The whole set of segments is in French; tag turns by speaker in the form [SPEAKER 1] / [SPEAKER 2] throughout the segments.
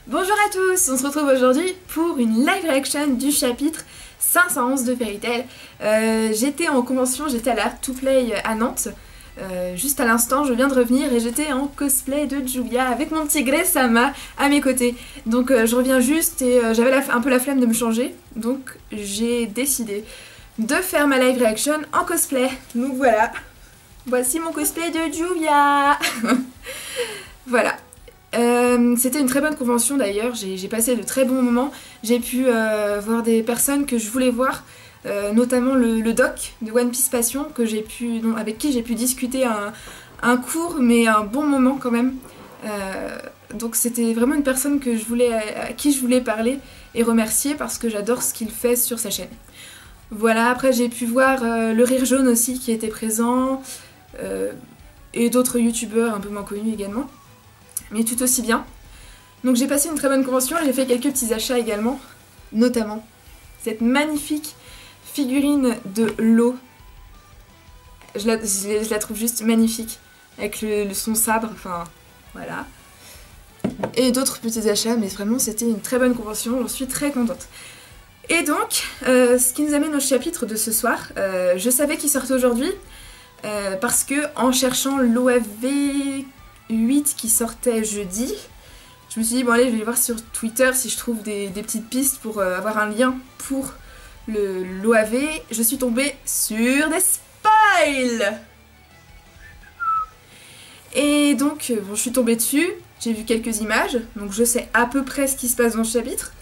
[SPEAKER 1] Bonjour à tous, on se retrouve aujourd'hui pour une live reaction du chapitre 511 de Fairy Tail. J'étais en convention, j'étais à l'Art to Play à Nantes. Juste à l'instant, je viens de revenir et j'étais en cosplay de Julia avec mon petit Grey-sama à mes côtés. Donc je reviens juste et j'avais un peu la flemme de me changer. Donc j'ai décidé de faire ma live reaction en cosplay. Donc voilà, voici mon cosplay de Julia. Voilà. C'était une très bonne convention d'ailleurs, j'ai passé de très bons moments. J'ai pu voir des personnes que je voulais voir, notamment le doc de One Piece Passion avec qui j'ai pu discuter un court mais un bon moment quand même. Donc c'était vraiment une personne à qui je voulais parler et remercier parce que j'adore ce qu'il fait sur sa chaîne. Voilà, après j'ai pu voir le Rire Jaune aussi qui était présent, et d'autres youtubeurs un peu moins connus également, mais tout aussi bien. Donc j'ai passé une très bonne convention et j'ai fait quelques petits achats également, notamment cette magnifique figurine de l'eau. Je la trouve juste magnifique, avec son sabre, enfin voilà. Et d'autres petits achats, mais vraiment c'était une très bonne convention, j'en suis très contente. Et donc, ce qui nous amène au chapitre de ce soir, je savais qu'il sortait aujourd'hui, parce que en cherchant l'OAV 8 qui sortait jeudi, je me suis dit bon allez je vais aller voir sur Twitter si je trouve des petites pistes pour avoir un lien pour l'OAV. Je suis tombée sur des spoils. Et donc bon, je suis tombée dessus, j'ai vu quelques images, donc je sais à peu près ce qui se passe dans le chapitre.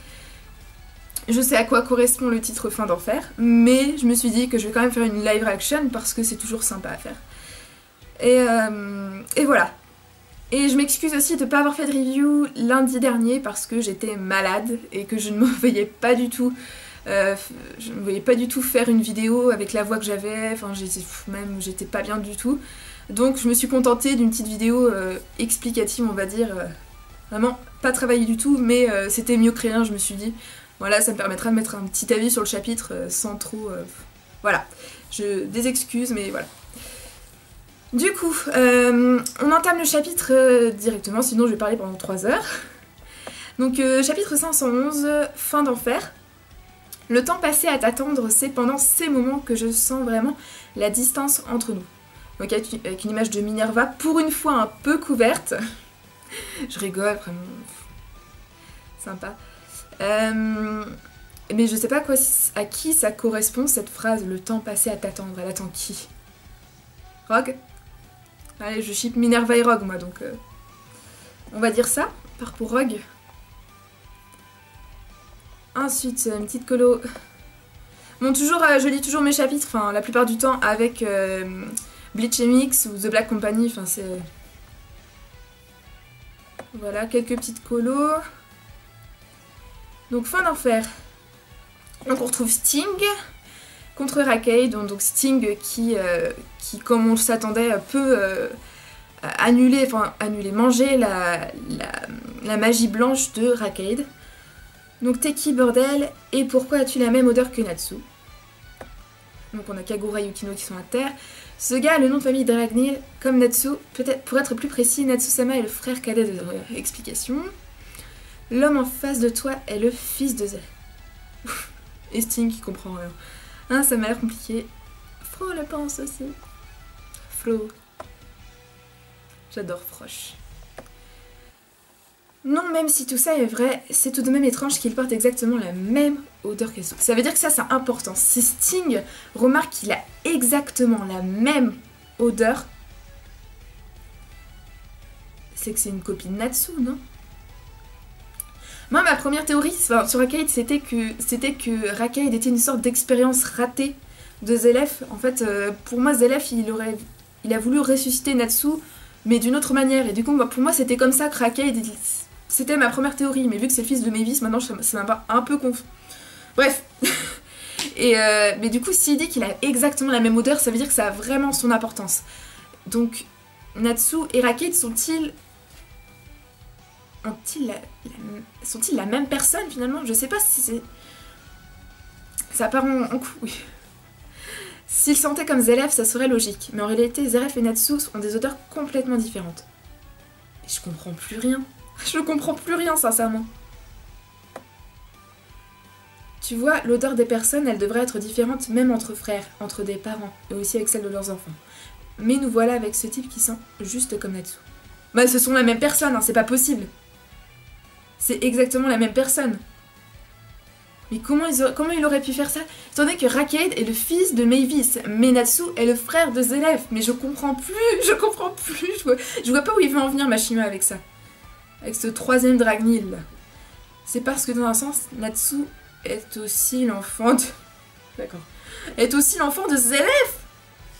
[SPEAKER 1] Je sais à quoi correspond le titre Fin d'Enfer, mais je me suis dit que je vais quand même faire une live reaction parce que c'est toujours sympa à faire. Et voilà. Et je m'excuse aussi de ne pas avoir fait de review lundi dernier parce que j'étais malade et que je ne me voyais pas du tout. Faire une vidéo avec la voix que j'avais, enfin j'étais pas bien du tout. Donc je me suis contentée d'une petite vidéo explicative on va dire, vraiment pas travaillée du tout, mais c'était mieux que rien je me suis dit. Voilà, ça me permettra de mettre un petit avis sur le chapitre sans trop... voilà, des excuses mais voilà. Du coup, on entame le chapitre directement, sinon je vais parler pendant 3 heures. Donc chapitre 511, Fin d'Enfer. Le temps passé à t'attendre, c'est pendant ces moments que je sens vraiment la distance entre nous. Donc avec une image de Minerva, pour une fois un peu couverte. Je rigole, vraiment. Sympa. Mais je sais pas à qui ça correspond cette phrase, le temps passé à t'attendre. Elle attend qui? Rogue? Allez, je ship Minerva et Rogue, moi, donc... on va dire ça, part pour Rogue. Ensuite, une petite colo. Bon, je lis toujours mes chapitres, enfin, la plupart du temps, avec Bleach MX ou The Black Company, enfin, c'est... Voilà, quelques petites colos. Donc, Fin d'Enfer. Donc, on retrouve Sting contre Rackade, donc Sting qui comme on s'attendait, peut manger la magie blanche de Rackade. Donc t'es qui bordel, et pourquoi as-tu la même odeur que Natsu? Donc on a Kagura et Yukino qui sont à terre. Ce gars a le nom de famille d'Aragnil, comme Natsu, peut-être pour être plus précis, Natsu-sama est le frère cadet de Explication. L'homme en face de toi est le fils de Zé. Et Sting qui comprend rien. Hein, ça m'a l'air compliqué. Fro le pense aussi. Flo. J'adore Frosh. Non, même si tout ça est vrai, c'est tout de même étrange qu'il porte exactement la même odeur que Zou. Ça veut dire que ça, c'est important. Si Sting remarque qu'il a exactement la même odeur, c'est que c'est une copine Natsu, non? Moi, ma première théorie sur Rackade, c'était que Rackade était une sorte d'expérience ratée de Zélef. En fait, pour moi, Zélef, il a voulu ressusciter Natsu, mais d'une autre manière. Et du coup, pour moi, c'était comme ça que Rackade... C'était ma première théorie, mais vu que c'est le fils de Mavis, maintenant, ça m'a pas un peu confus. Bref. Mais du coup, s'il dit qu'il a exactement la même odeur, ça veut dire que ça a vraiment son importance. Donc, Natsu et Rackade sont-ils la même personne finalement? Je sais pas si c'est... Ça part en couille. S'ils sentaient comme Zélef, ça serait logique. Mais en réalité, Zélef et Natsu ont des odeurs complètement différentes. Et je comprends plus rien. Je comprends plus rien, sincèrement. Tu vois, l'odeur des personnes, elle devrait être différente même entre frères, entre des parents, et aussi avec celle de leurs enfants. Mais nous voilà avec ce type qui sent juste comme Natsu. Bah ce sont la même personne, hein, c'est pas possible. C'est exactement la même personne. Mais comment il aurait pu faire ça? Étant donné que Rakade est le fils de Mavis, mais Natsu est le frère de Zelef. Mais je comprends plus, je vois pas où il veut en venir Mashima avec ça. Avec ce troisième Dragnil. C'est parce que dans un sens, Natsu est aussi l'enfant de... D'accord. Est aussi l'enfant de Zelef.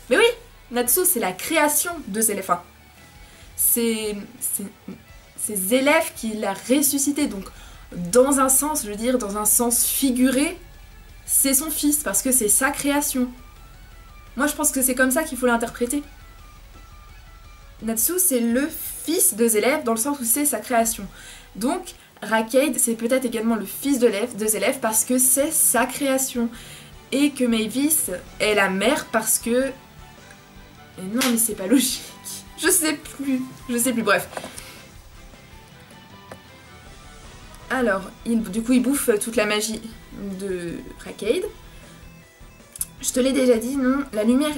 [SPEAKER 1] Mais oui, Natsu c'est la création de Zelef. Enfin, c'est Zelef qui l'a ressuscité, donc dans un sens, je veux dire, dans un sens figuré, c'est son fils, parce que c'est sa création. Moi je pense que c'est comme ça qu'il faut l'interpréter. Natsu c'est le fils de Zelef, dans le sens où c'est sa création. Donc Rakade c'est peut-être également le fils de Zelef, parce que c'est sa création. Et que Mavis est la mère parce que... Et non mais c'est pas logique. Je sais plus, bref. Alors, du coup, il bouffe toute la magie de Rakade. Je te l'ai déjà dit, non, la lumière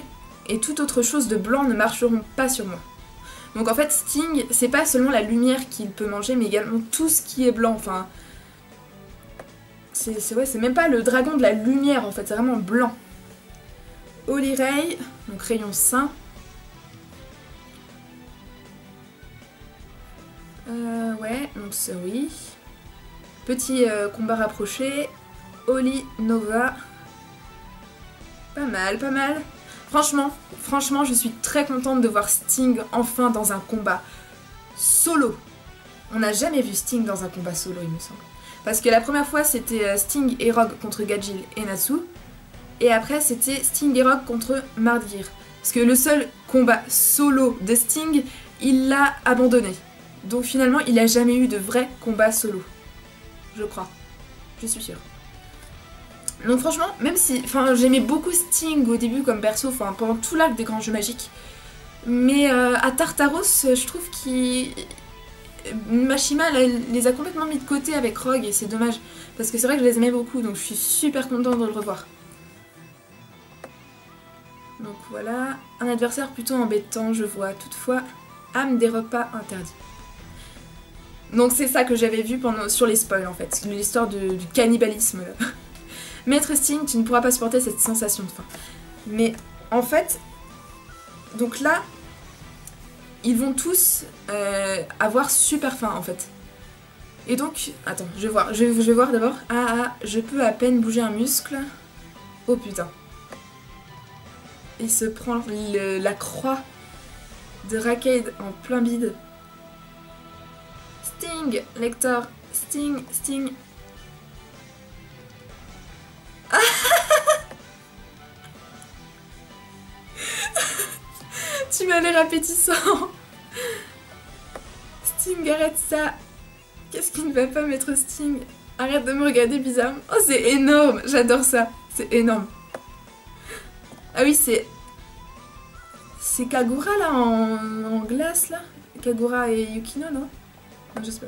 [SPEAKER 1] et toute autre chose de blanc ne marcheront pas sur moi. Donc en fait, Sting, c'est pas seulement la lumière qu'il peut manger, mais également tout ce qui est blanc, enfin... C'est même pas le dragon de la lumière, en fait, c'est vraiment blanc. Holy Ray, donc rayon saint. Ouais, donc ça oui. Petit combat rapproché. Holy Nova. Pas mal, pas mal. Franchement, je suis très contente de voir Sting enfin dans un combat solo. On n'a jamais vu Sting dans un combat solo, il me semble. Parce que la première fois, c'était Sting et Rogue contre Gajil et Natsu. Et après, c'était Sting et Rogue contre Mardir. Parce que le seul combat solo de Sting, il l'a abandonné. Donc finalement, il n'a jamais eu de vrai combat solo. Je crois. Je suis sûre. Donc franchement, même si... Enfin, j'aimais beaucoup Sting au début comme perso, enfin, pendant tout l'arc des grands jeux magiques. Mais à Tartaros, je trouve qu'il... Mashima les a complètement mis de côté avec Rogue et c'est dommage. Parce que c'est vrai que je les aimais beaucoup, donc je suis super contente de le revoir. Donc voilà, un adversaire plutôt embêtant, je vois. Toutefois, âme des repas interdits. Donc c'est ça que j'avais vu sur les spoils en fait, l'histoire du cannibalisme là. Maître Sting, tu ne pourras pas supporter cette sensation de faim. Mais en fait, donc là, ils vont tous avoir super faim en fait. Et donc, attends, je vais voir d'abord. Je peux à peine bouger un muscle. Oh putain. Il se prend la croix de Rakade en plein bide. Sting, Lector, Sting. Tu m'as l'air appétissant. Sting, arrête ça. Qu'est-ce qui ne va pas, Maître Sting? Arrête de me regarder bizarrement. Oh, c'est énorme, j'adore ça. C'est énorme. Ah oui, c'est Kagura là en glace là. Kagura et Yukino, non? Non, je sais pas.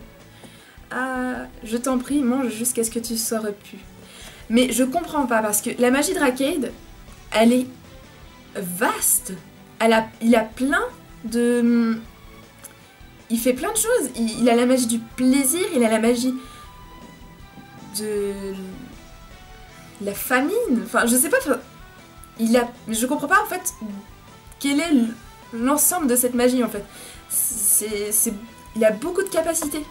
[SPEAKER 1] Ah, je t'en prie, mange jusqu'à ce que tu sois repu. Mais je comprends pas parce que la magie de Rakade, elle est vaste. Il a plein de... Il fait plein de choses. Il a la magie du plaisir, il a la magie de la famine. Enfin, je sais pas. Je comprends pas en fait quel est l'ensemble de cette magie en fait. Il a beaucoup de capacités.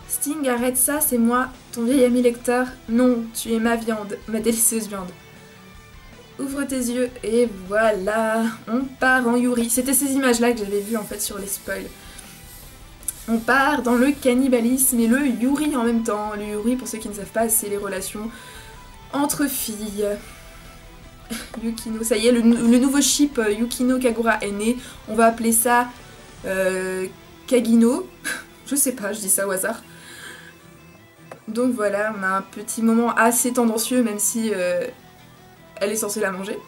[SPEAKER 1] Sting, arrête ça, c'est moi, ton vieil ami lecteur. Non, tu es ma viande, ma délicieuse viande. Ouvre tes yeux et voilà, on part en Yuri. C'était ces images-là que j'avais vues en fait sur les spoils. On part dans le cannibalisme et le Yuri en même temps. Le Yuri, pour ceux qui ne savent pas, c'est les relations entre filles. Yukino, ça y est, le nouveau ship Yukino Kagura est né. On va appeler ça Kagino. Je sais pas, je dis ça au hasard. Donc voilà, on a un petit moment assez tendancieux, même si elle est censée la manger.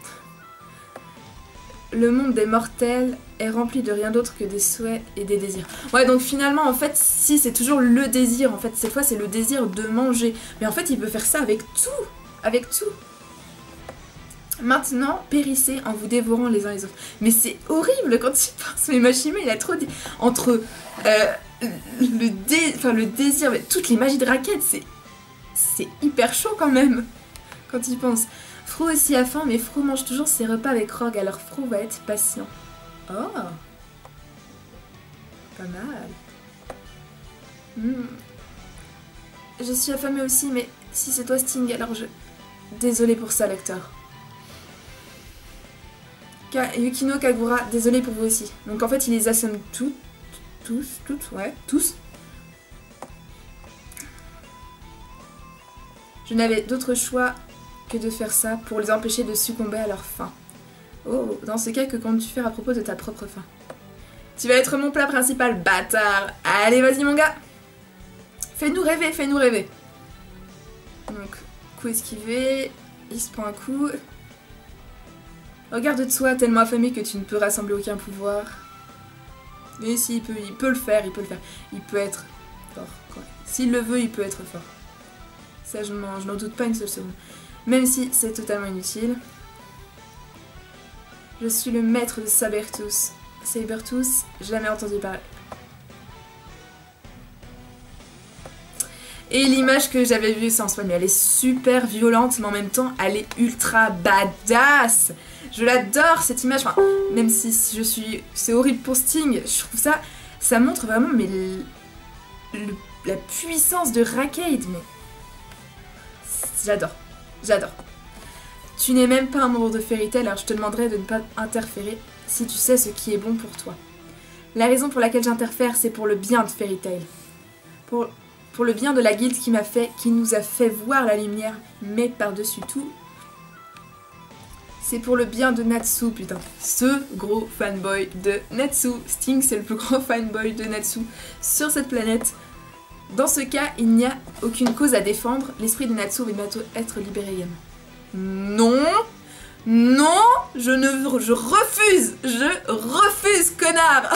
[SPEAKER 1] Le monde des mortels est rempli de rien d'autre que des souhaits et des désirs. Ouais, donc finalement, en fait, si, c'est toujours le désir. En fait, cette fois, c'est le désir de manger. Mais en fait, il peut faire ça avec tout. Avec tout. Maintenant, périssez en vous dévorant les uns les autres. Mais c'est horrible quand tu penses. Mais Mashima, il a trop... Entre le désir, mais toutes les magies de raquette, c'est hyper chaud quand même. Quand il pense. Fro aussi a faim, mais Fro mange toujours ses repas avec Rogue, alors Fro va être patient. Oh, pas mal. Je suis affamée aussi, mais si c'est toi Sting, alors je... Désolée pour ça, lecteur. Yukino, Kagura, désolée pour vous aussi. Donc en fait, il les assomme toutes. Tous. Je n'avais d'autre choix que de faire ça pour les empêcher de succomber à leur faim. Oh, dans ce cas, que comptes-tu faire à propos de ta propre faim? Tu vas être mon plat principal, bâtard. Allez, vas-y mon gars. Fais-nous rêver, fais-nous rêver. Donc, coup esquivé, il se prend un coup. Regarde-toi, tellement affamé que tu ne peux rassembler aucun pouvoir. Mais si, il peut le faire, il peut le faire. Il peut être fort, quoi. S'il le veut, il peut être fort. Ça, je n'en doute pas une seule seconde. Même si c'est totalement inutile. Je suis le maître de Sabertooth. Sabertooth, jamais entendu parler. Et l'image que j'avais vue, c'est en soi, mais elle est super violente, mais en même temps, elle est ultra badass. Je l'adore cette image, enfin, même si je suis... C'est horrible pour Sting, je trouve ça... Ça montre vraiment, mais... la puissance de Rackade, mais... J'adore. J'adore. Tu n'es même pas un membre de Fairy Tail, alors je te demanderai de ne pas interférer si tu sais ce qui est bon pour toi. La raison pour laquelle j'interfère, c'est pour le bien de Fairy Tail. Pour le bien de la guilde qui nous a fait voir la lumière, mais par-dessus tout, c'est pour le bien de Natsu, putain. Ce gros fanboy de Natsu. Sting, c'est le plus grand fanboy de Natsu sur cette planète. Dans ce cas, il n'y a aucune cause à défendre. L'esprit de Natsu va bientôt être libéré également. Non, non, je refuse, connard.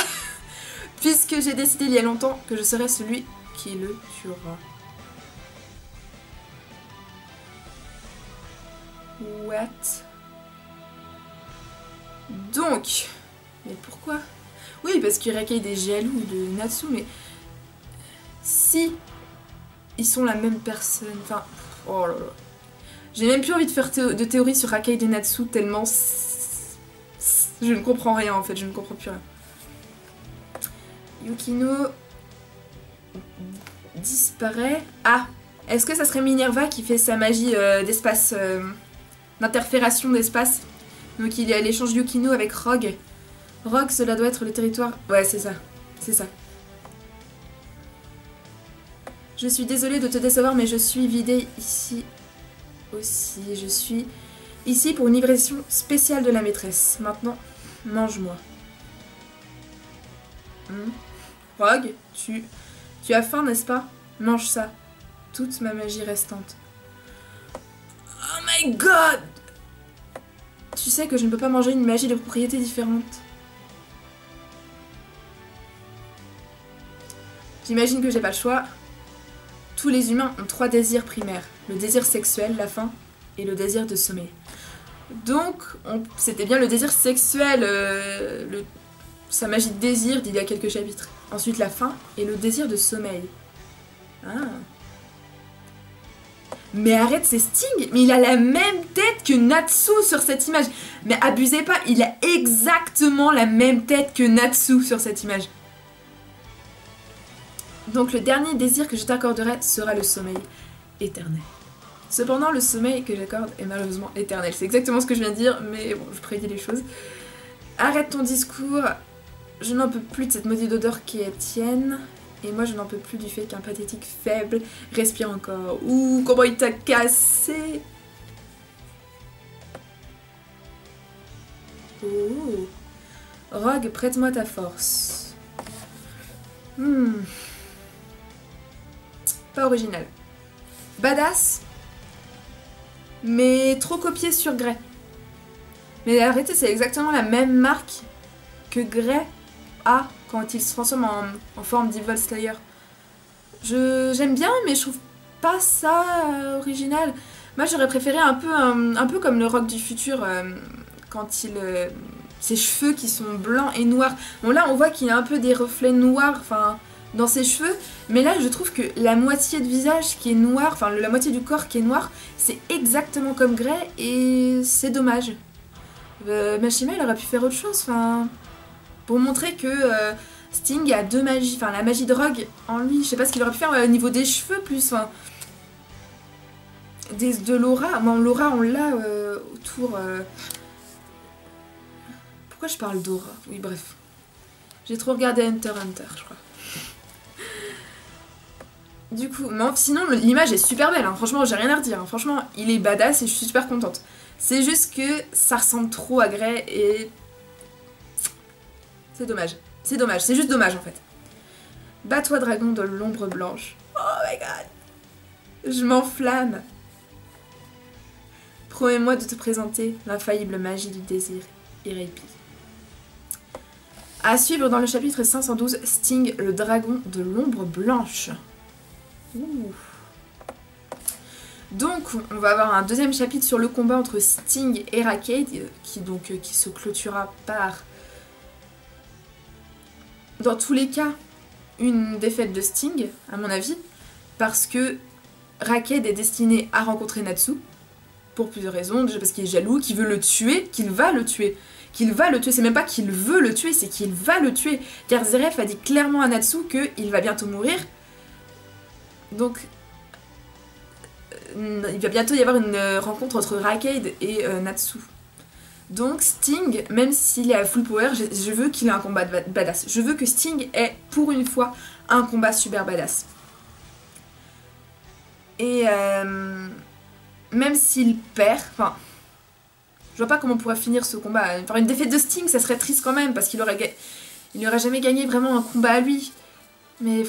[SPEAKER 1] Puisque j'ai décidé il y a longtemps que je serai celui qui le tuera. What? Donc, mais pourquoi? Oui, parce que Rackade est jaloux de Natsu, mais si ils sont la même personne, enfin, oh là là. J'ai même plus envie de faire de théorie sur Rackade et Natsu tellement je ne comprends rien en fait, je ne comprends plus rien. Yukino disparaît. Ah, est-ce que ça serait Minerva qui fait sa magie d'espace, d'interfération d'espace? Donc il y a l'échange Yukino avec Rogue. Rogue, cela doit être le territoire... Ouais, c'est ça. C'est ça. Je suis désolée de te décevoir, mais je suis vidée ici aussi. Je suis ici pour une livraison spéciale de la maîtresse. Maintenant, mange-moi. Rogue, tu as faim, n'est-ce pas? Mange ça. Toute ma magie restante. Oh my god! Tu sais que je ne peux pas manger une magie de propriétés différentes. J'imagine que j'ai pas le choix. Tous les humains ont 3 désirs primaires. Le désir sexuel, la faim, et le désir de sommeil. Donc, c'était bien le désir sexuel, sa magie de désir d'il y a quelques chapitres. Ensuite, la faim et le désir de sommeil. Ah. Mais arrête, c'est Sting. Mais il a la même tête que Natsu sur cette image. Mais abusez pas, il a exactement la même tête que Natsu sur cette image. Donc le dernier désir que je t'accorderai sera le sommeil éternel. Cependant, le sommeil que j'accorde est malheureusement éternel. C'est exactement ce que je viens de dire, mais bon, je prédis les choses. Arrête ton discours. Je n'en peux plus de cette maudite odeur qui est tienne. Et moi, je n'en peux plus du fait qu'un pathétique faible respire encore. Ouh, comment il t'a cassé! Oh. Rogue, prête-moi ta force. Pas original. Badass, mais trop copié sur Grey. Mais arrêtez, c'est exactement la même marque que Grey a quand il se transforme en forme d'Evil Slayer. J'aime bien, mais je trouve pas ça original. Moi, j'aurais préféré un peu comme le Rogue du futur, quand il... ses cheveux qui sont blancs et noirs. Bon, là, on voit qu'il y a un peu des reflets noirs, enfin, dans ses cheveux. Mais là, je trouve que la moitié de visage qui est noir, enfin, la moitié du corps qui est noir, c'est exactement comme Grey, et c'est dommage. Mashima, il aurait pu faire autre chose, enfin... Pour montrer que Sting a deux magies, enfin, la magie de Rogue en lui. Je sais pas ce qu'il aurait pu faire au niveau des cheveux, plus, enfin... De Laura, bon, Laura, on l'a autour... Pourquoi je parle d'Aura? Oui, bref. J'ai trop regardé Hunter x Hunter, je crois. Du coup, non, sinon, l'image est super belle, hein. Franchement, j'ai rien à redire. Hein. Franchement, il est badass et je suis super contente. C'est juste que ça ressemble trop à Grey et... C'est dommage. C'est dommage, c'est juste dommage, en fait. Bats-toi, dragon de l'ombre blanche. Oh my god. Je m'enflamme. Promets-moi de te présenter l'infaillible magie du désir, Ireipi. À suivre dans le chapitre 512, Sting, le dragon de l'ombre blanche. Ouh. Donc, on va avoir un deuxième chapitre sur le combat entre Sting et Rackade, qui se clôturera par, dans tous les cas, une défaite de Sting, à mon avis, parce que Rackade est destiné à rencontrer Natsu, pour plusieurs raisons. Déjà parce qu'il est jaloux, qu'il veut le tuer, qu'il va le tuer. Qu'il va le tuer, c'est même pas qu'il veut le tuer, c'est qu'il va le tuer. Car Zeref a dit clairement à Natsu qu'il va bientôt mourir. Donc, il va bientôt y avoir une rencontre entre Rackade et Natsu. Donc Sting, même s'il est à full power, je veux qu'il ait un combat badass. Je veux que Sting ait, pour une fois, un combat super badass. Et même s'il perd, enfin... Je vois pas comment on pourrait finir ce combat. Enfin, une défaite de Sting, ça serait triste quand même, parce qu'il aurait jamais gagné vraiment un combat à lui. Mais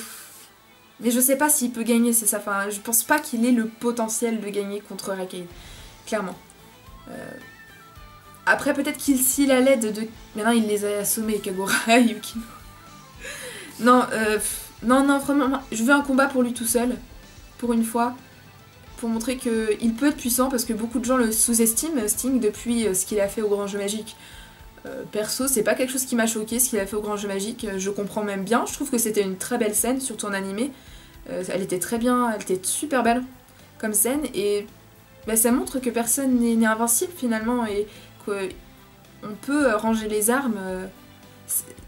[SPEAKER 1] je sais pas s'il peut gagner, c'est ça. Enfin, je pense pas qu'il ait le potentiel de gagner contre Rackade. Clairement. Après, peut-être qu'il, s'il a l'aide de... Maintenant, il les a assommés, Kagura et Yukino. Non, non, vraiment, je veux un combat pour lui tout seul. Pour une fois. Pour montrer qu'il peut être puissant, parce que beaucoup de gens le sous-estiment, Sting, depuis ce qu'il a fait au Grand Jeu Magique. Perso, c'est pas quelque chose qui m'a choqué, ce qu'il a fait au Grand Jeu Magique, je comprends même bien. Je trouve que c'était une très belle scène, surtout en animé. Elle était très bien, elle était super belle comme scène, et bah, ça montre que personne n'est invincible finalement, et qu'on peut ranger les armes.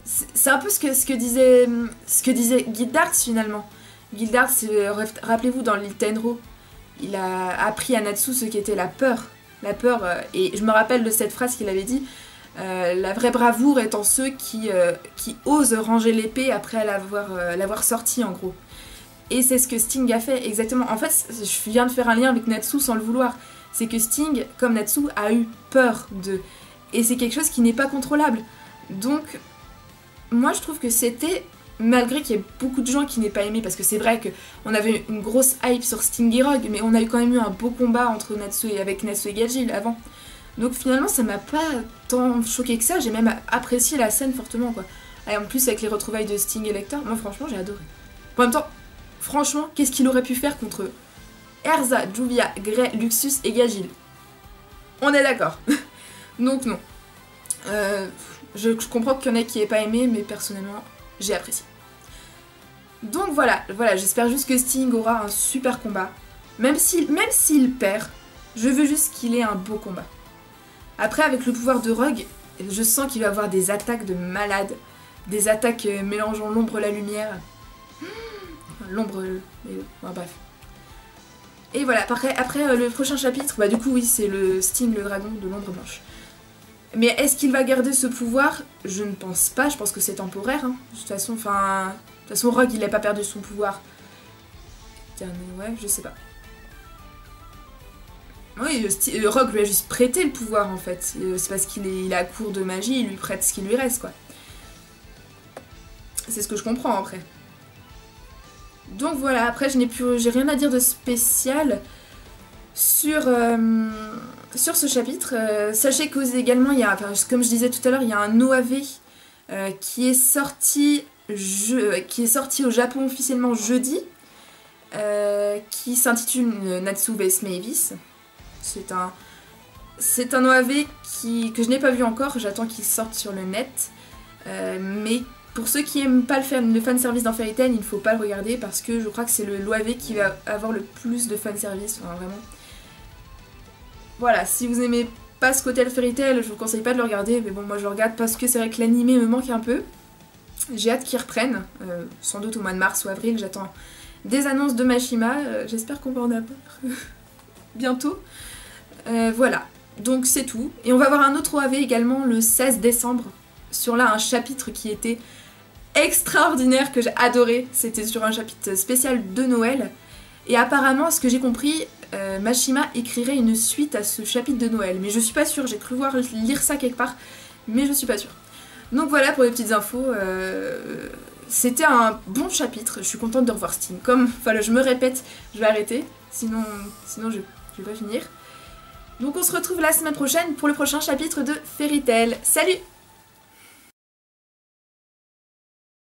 [SPEAKER 1] C'est un peu ce que disait Guildart finalement. Guildart, rappelez-vous dans l'île Tenro, il a appris à Natsu ce qu'était la peur. La peur, et je me rappelle de cette phrase qu'il avait dit, la vraie bravoure étant ceux qui osent ranger l'épée après l'avoir sortie en gros. Et c'est ce que Sting a fait exactement. En fait, je viens de faire un lien avec Natsu sans le vouloir. C'est que Sting, comme Natsu, a eu peur d'eux. Et c'est quelque chose qui n'est pas contrôlable. Donc, moi je trouve que c'était... Malgré qu'il y ait beaucoup de gens qui n'aient pas aimé, parce que c'est vrai qu'on avait une grosse hype sur Sting et Rogue, mais on a quand même eu un beau combat entre Natsu et Gajil avant. Donc finalement ça m'a pas tant choqué que ça, j'ai même apprécié la scène fortement quoi. Et en plus avec les retrouvailles de Sting et Lecter, moi franchement j'ai adoré. En même temps, franchement, qu'est-ce qu'il aurait pu faire contre Erza, Juvia, Grey, Luxus et Gajil? On est d'accord. Donc non. Je comprends qu'il y en a qui n'aient pas aimé, mais personnellement... j'ai apprécié. Donc voilà, j'espère juste que Sting aura un super combat. Même s'il perd, je veux juste qu'il ait un beau combat. Après, avec le pouvoir de Rogue, je sens qu'il va avoir des attaques de malade. Des attaques mélangeant l'ombre et la lumière. L'ombre et... Enfin, bref. Et voilà, après le prochain chapitre, bah du coup oui, c'est le Sting, le dragon de l'ombre blanche. Mais est-ce qu'il va garder ce pouvoir? Je ne pense pas, je pense que c'est temporaire. Hein. De toute façon, Rogue, il n'a pas perdu son pouvoir. Ouais, je sais pas. Oui, Rogue lui a juste prêté le pouvoir, en fait. C'est parce qu'il est à court de magie, il lui prête ce qui lui reste, quoi. C'est ce que je comprends, après. Donc voilà, après, j'ai rien à dire de spécial. sur ce chapitre. Sachez qu'également, comme je disais tout à l'heure, il y a un OAV qui est sorti au Japon officiellement jeudi, qui s'intitule Natsu vs Mavis. C'est un OAV que je n'ai pas vu encore, j'attends qu'il sorte sur le net. Mais pour ceux qui n'aiment pas le fanservice dans Fairy Tail, il ne faut pas le regarder parce que je crois que c'est l'OAV qui va avoir le plus de fanservice, enfin vraiment. Voilà, si vous aimez pas ce côté de Fairy Tail, je vous conseille pas de le regarder, mais bon, moi je le regarde parce que c'est vrai que l'animé me manque un peu. J'ai hâte qu'il reprenne, sans doute au mois de mars ou avril, j'attends des annonces de Mashima, j'espère qu'on va en avoir bientôt. Voilà, donc c'est tout. Et on va avoir un autre OAV également le 16 décembre, sur là un chapitre qui était extraordinaire, que j'ai adoré. C'était sur un chapitre spécial de Noël. Et apparemment, ce que j'ai compris, Mashima écrirait une suite à ce chapitre de Noël. Mais je suis pas sûre, j'ai cru lire ça quelque part, mais je suis pas sûre. Donc voilà pour les petites infos. C'était un bon chapitre, je suis contente de revoir Steam. Enfin, je me répète, je vais arrêter, sinon je vais pas finir. Donc on se retrouve la semaine prochaine pour le prochain chapitre de Fairy Tail. Salut!